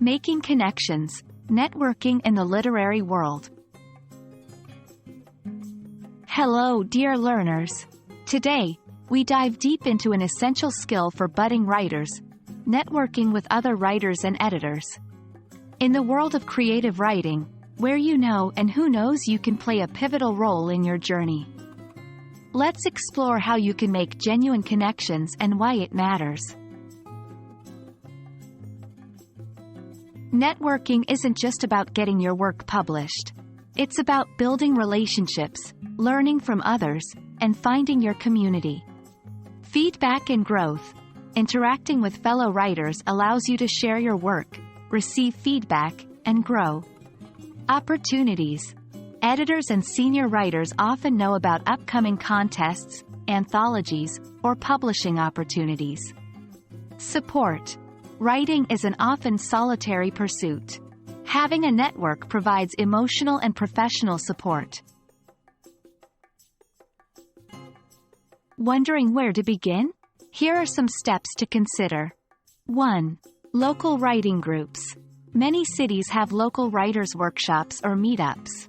Making connections, networking in the literary world. Hello, dear learners. Today, we dive deep into an essential skill for budding writers, networking with other writers and editors. In the world of creative writing, where you know and who knows you can play a pivotal role in your journey. Let's explore how you can make genuine connections and why it matters. Networking isn't just about getting your work published. It's about building relationships, learning from others, and finding your community. Feedback and growth. Interacting with fellow writers allows you to share your work, receive feedback, and grow. Opportunities. Editors and senior writers often know about upcoming contests, anthologies, or publishing opportunities. Support. Writing is an often solitary pursuit. Having a network provides emotional and professional support. Wondering where to begin? Here are some steps to consider. 1. Local writing groups. Many cities have local writers' workshops or meetups.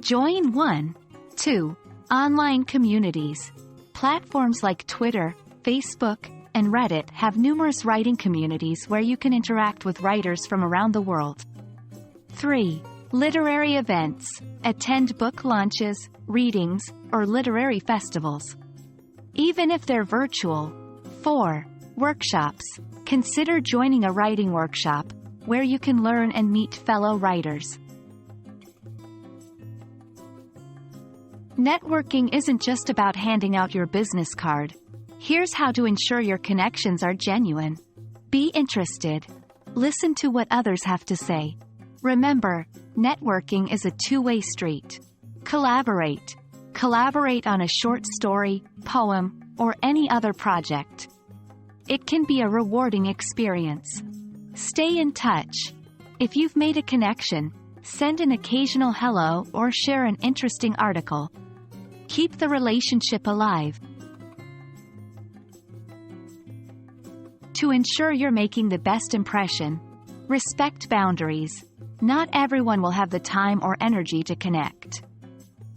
Join one. 2. Online communities. Platforms like Twitter, Facebook, and Reddit have numerous writing communities where you can interact with writers from around the world. 3. Literary events. Attend book launches, readings, or literary festivals, even if they're virtual. 4. Workshops. Consider joining a writing workshop, where you can learn and meet fellow writers. Networking isn't just about handing out your business card. Here's how to ensure your connections are genuine. Be interested. Listen to what others have to say. Remember, networking is a two-way street. Collaborate. Collaborate on a short story, poem, or any other project. It can be a rewarding experience. Stay in touch. If you've made a connection, send an occasional hello or share an interesting article. Keep the relationship alive. To ensure you're making the best impression, respect boundaries. Not everyone will have the time or energy to connect.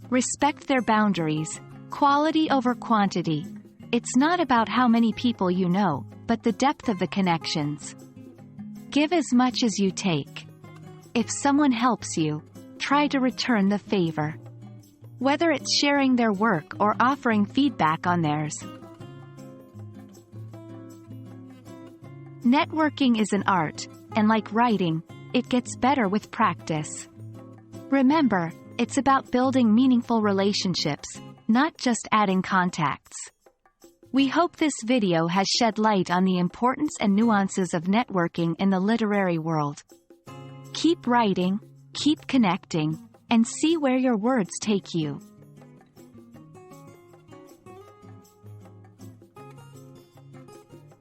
Respect their boundaries. Quality over quantity. It's not about how many people you know, but the depth of the connections. Give as much as you take. If someone helps you, try to return the favor. Whether it's sharing their work or offering feedback on theirs. Networking is an art, and like writing, it gets better with practice. Remember, it's about building meaningful relationships, not just adding contacts. We hope this video has shed light on the importance and nuances of networking in the literary world. Keep writing, keep connecting, and see where your words take you.